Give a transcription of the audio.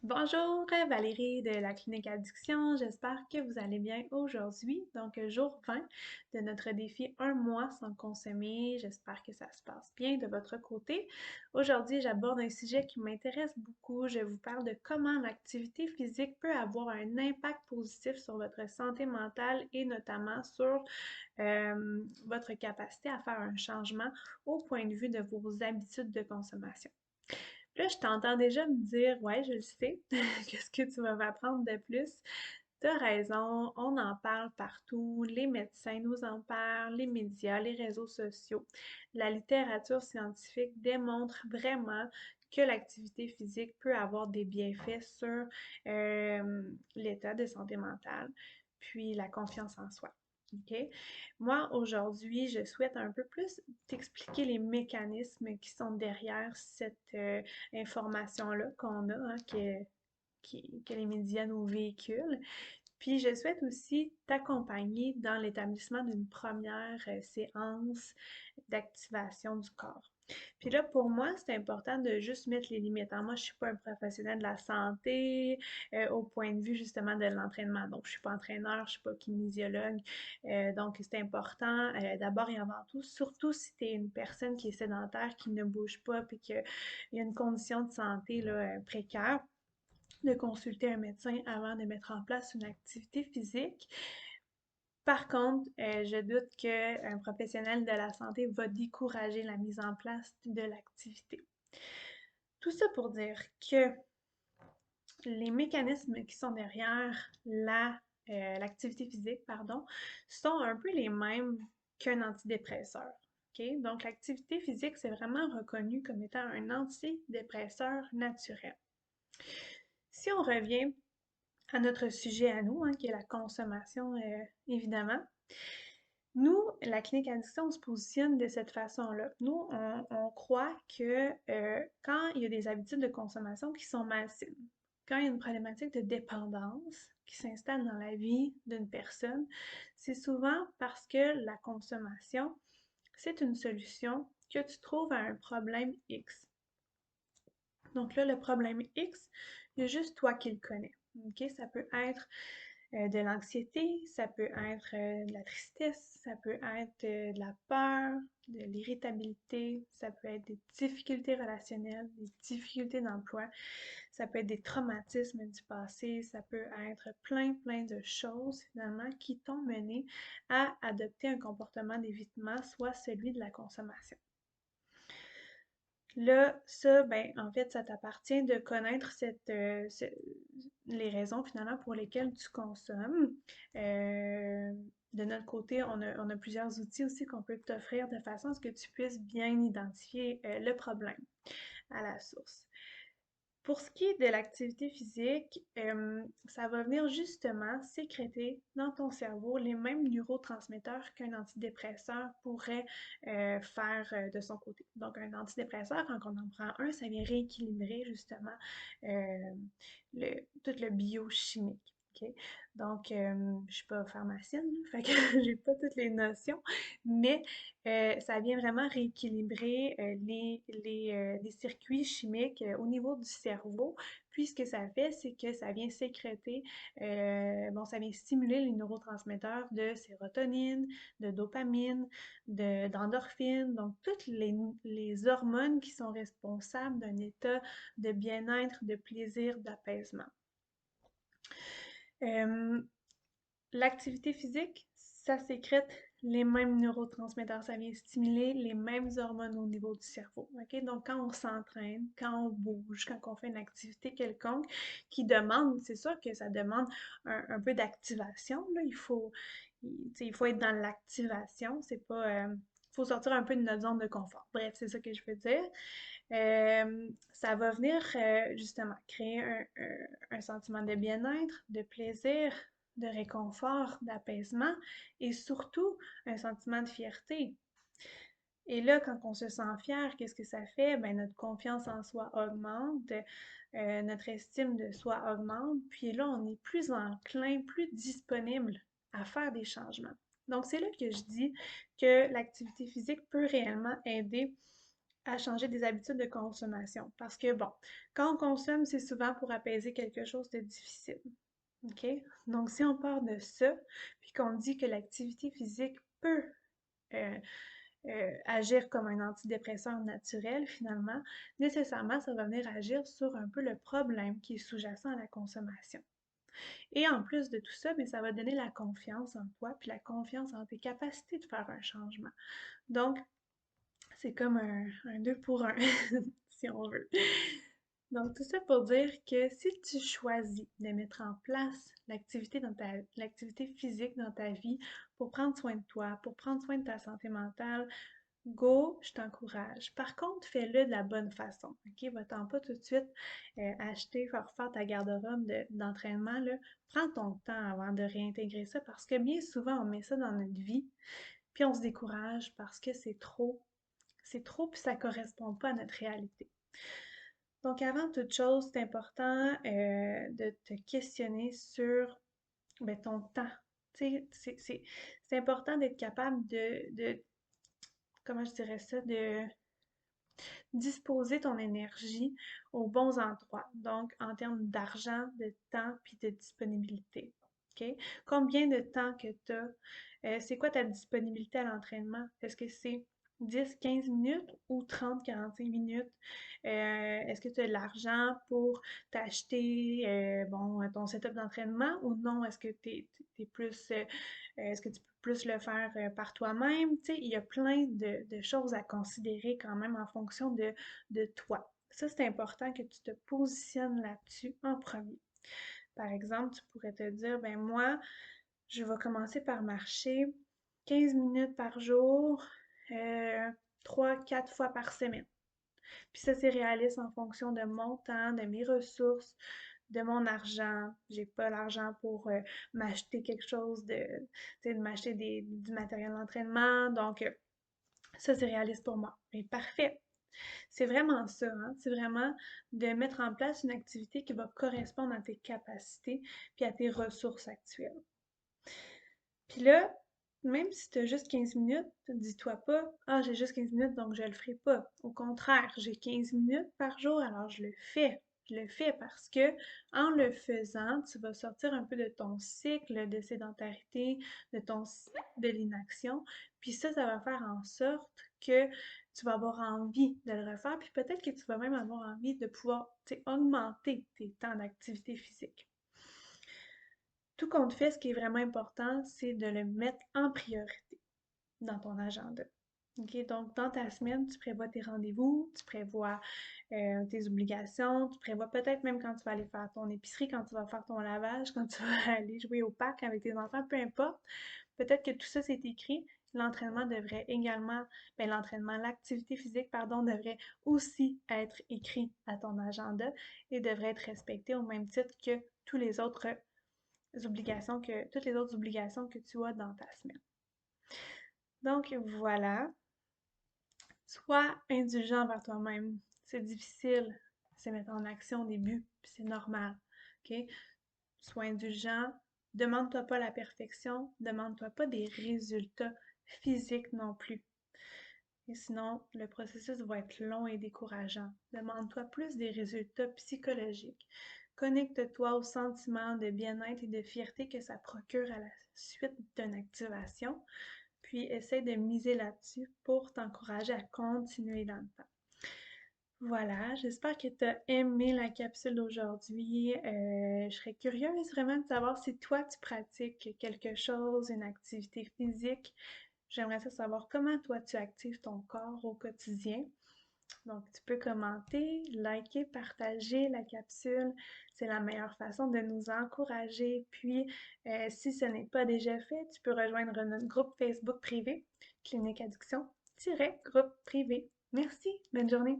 Bonjour, Valérie de la Clinique Addiction. J'espère que vous allez bien aujourd'hui. Donc, jour 20 de notre défi un mois sans consommer. J'espère que ça se passe bien de votre côté. Aujourd'hui, j'aborde un sujet qui m'intéresse beaucoup. Je vous parle de comment l'activité physique peut avoir un impact positif sur votre santé mentale et notamment sur votre capacité à faire un changement au point de vue de vos habitudes de consommation. Là, je t'entends déjà me dire, ouais, je le sais, qu'est-ce que tu vas m'apprendre de plus? T'as raison, on en parle partout, les médecins nous en parlent, les médias, les réseaux sociaux. La littérature scientifique démontre vraiment que l'activité physique peut avoir des bienfaits sur l'état de santé mentale, puis la confiance en soi. OK? Moi, aujourd'hui, je souhaite un peu plus t'expliquer les mécanismes qui sont derrière cette information-là qu'on a, hein, que les médias nous véhiculent. Puis je souhaite aussi t'accompagner dans l'établissement d'une première séance d'activation du corps. Puis là, pour moi, c'est important de juste mettre les limites, hein. Moi, je ne suis pas un professionnel de la santé au point de vue justement de l'entraînement. Donc, je ne suis pas entraîneur, je ne suis pas kinésiologue. Donc, c'est important d'abord et avant tout, surtout si tu es une personne qui est sédentaire, qui ne bouge pas, puis qu'il y a une condition de santé là, précaire, de consulter un médecin avant de mettre en place une activité physique. Par contre, je doute qu'un professionnel de la santé va décourager la mise en place de l'activité. Tout ça pour dire que les mécanismes qui sont derrière l'activité physique, pardon, sont un peu les mêmes qu'un antidépresseur. OK? Donc, l'activité physique, c'est vraiment reconnu comme étant un antidépresseur naturel. Si on revient à notre sujet à nous, hein, qui est la consommation, évidemment. Nous, la clinique addiction, on se positionne de cette façon-là. Nous, on croit que quand il y a des habitudes de consommation qui sont malsaines, quand il y a une problématique de dépendance qui s'installe dans la vie d'une personne, c'est souvent parce que la consommation, c'est une solution que tu trouves à un problème X. Donc là, le problème X, il y a juste toi qui le connais. OK? Ça peut être de l'anxiété, ça peut être de la tristesse, ça peut être de la peur, de l'irritabilité, ça peut être des difficultés relationnelles, des difficultés d'emploi, ça peut être des traumatismes du passé, ça peut être plein de choses finalement qui t'ont mené à adopter un comportement d'évitement, soit celui de la consommation. Là, ça, ben, en fait, ça t'appartient de connaître les raisons finalement pour lesquelles tu consommes. Euh, de notre côté, on a plusieurs outils aussi qu'on peut t'offrir de façon à ce que tu puisses bien identifier le problème à la source. Pour ce qui est de l'activité physique, ça va venir justement sécréter dans ton cerveau les mêmes neurotransmetteurs qu'un antidépresseur pourrait faire de son côté. Donc, un antidépresseur, quand on en prend un, ça vient rééquilibrer justement euh, tout le biochimique. OK? Donc, je ne suis pas pharmacienne, là, fait que j'ai pas toutes les notions, mais ça vient vraiment rééquilibrer les circuits chimiques au niveau du cerveau. Puis ce que ça fait, c'est que ça vient sécréter, bon, ça vient stimuler les neurotransmetteurs de sérotonine, de dopamine, d'endorphine, donc toutes les hormones qui sont responsables d'un état de bien-être, de plaisir, d'apaisement. Euh, L'activité physique, ça sécrète les mêmes neurotransmetteurs, ça vient stimuler les mêmes hormones au niveau du cerveau. OK? Donc, quand on s'entraîne, quand on bouge, quand on fait une activité quelconque qui demande, c'est sûr que ça demande un peu d'activation, là. Il faut être dans l'activation, c'est pas. Il faut sortir un peu de notre zone de confort. Bref, c'est ça que je veux dire. Ça va venir justement créer un sentiment de bien-être, de plaisir, de réconfort, d'apaisement et surtout un sentiment de fierté. Et là, quand on se sent fier, qu'est-ce que ça fait? Ben, notre confiance en soi augmente, notre estime de soi augmente, puis là, on est plus enclin, plus disponible à faire des changements. Donc, c'est là que je dis que l'activité physique peut réellement aider à changer des habitudes de consommation. Parce que, bon, quand on consomme, c'est souvent pour apaiser quelque chose de difficile. OK? Donc, si on part de ça, puis qu'on dit que l'activité physique peut euh, agir comme un antidépresseur naturel, finalement, nécessairement, ça va venir agir sur un peu le problème qui est sous-jacent à la consommation. Et en plus de tout ça, mais ça va donner la confiance en toi, puis la confiance en tes capacités de faire un changement. Donc, c'est comme un deux pour un, si on veut. Donc, tout ça pour dire que si tu choisis de mettre en place l'activité physique dans ta vie pour prendre soin de toi, pour prendre soin de ta santé mentale, go, je t'encourage. Par contre, fais-le de la bonne façon, OK? Va-t'en pas tout de suite acheter, faire faire ta garde-robe d'entraînement, là. Prends ton temps avant de réintégrer ça parce que bien souvent, on met ça dans notre vie, puis on se décourage parce que c'est trop, puis ça correspond pas à notre réalité. Donc, avant toute chose, c'est important de te questionner sur ben, ton temps. Tu sais, c'est important d'être capable comment je dirais ça, de disposer ton énergie aux bons endroits. Donc, en termes d'argent, de temps, puis de disponibilité. OK? Combien de temps que tu as? C'est quoi ta disponibilité à l'entraînement? Est-ce que c'est 10-15 minutes ou 30-45 minutes? Est-ce que tu as de l'argent pour t'acheter bon, ton setup d'entraînement ou non? Est-ce que tu es, plus est-ce que tu peux plus le faire par toi-même? Tu sais, il y a plein de choses à considérer quand même en fonction de toi. Ça, c'est important que tu te positionnes là-dessus en premier. Par exemple, tu pourrais te dire, ben moi, je vais commencer par marcher 15 minutes par jour, 3-4 fois par semaine. Puis ça, c'est réaliste en fonction de mon temps, de mes ressources, de mon argent. J'ai pas l'argent pour m'acheter quelque chose de m'acheter du matériel d'entraînement. Donc, ça, c'est réaliste pour moi. Mais parfait. C'est vraiment ça, hein? C'est vraiment de mettre en place une activité qui va correspondre à tes capacités puis à tes ressources actuelles. Puis là, même si tu as juste 15 minutes, dis-toi pas, ah, j'ai juste 15 minutes, donc je le ferai pas. Au contraire, j'ai 15 minutes par jour, alors je le fais. Je le fais parce que en le faisant, tu vas sortir un peu de ton cycle de sédentarité, de ton cycle de l'inaction. Puis ça va faire en sorte que tu vas avoir envie de le refaire. Puis peut-être que tu vas même avoir envie de pouvoir augmenter tes temps d'activité physique. Tout compte fait, ce qui est vraiment important, c'est de le mettre en priorité dans ton agenda. OK? Donc, dans ta semaine, tu prévois tes rendez-vous, tu prévois tes obligations, tu prévois peut-être même quand tu vas aller faire ton épicerie, quand tu vas faire ton lavage, quand tu vas aller jouer au parc avec tes enfants, peu importe. Peut-être que tout ça, c'est écrit. L'entraînement devrait également, ben, l'activité physique, pardon, devrait aussi être écrit à ton agenda et devrait être respecté au même titre que tous les autres toutes les autres obligations que tu as dans ta semaine. Donc voilà, sois indulgent envers toi-même. C'est difficile de se mettre en action au début, puis c'est normal. OK? Sois indulgent, demande-toi pas la perfection, demande-toi pas des résultats physiques non plus. Et sinon, le processus va être long et décourageant. Demande-toi plus des résultats psychologiques. Connecte-toi au sentiment de bien-être et de fierté que ça procure à la suite d'une activation, puis essaie de miser là-dessus pour t'encourager à continuer dans le temps. Voilà, j'espère que tu as aimé la capsule d'aujourd'hui. Je serais curieuse vraiment de savoir si toi tu pratiques quelque chose, une activité physique. J'aimerais savoir comment toi tu actives ton corps au quotidien. Donc, tu peux commenter, liker, partager la capsule. C'est la meilleure façon de nous encourager. Puis, si ce n'est pas déjà fait, tu peux rejoindre notre groupe Facebook privé, Clinique Addiction-groupe privé. Merci, bonne journée.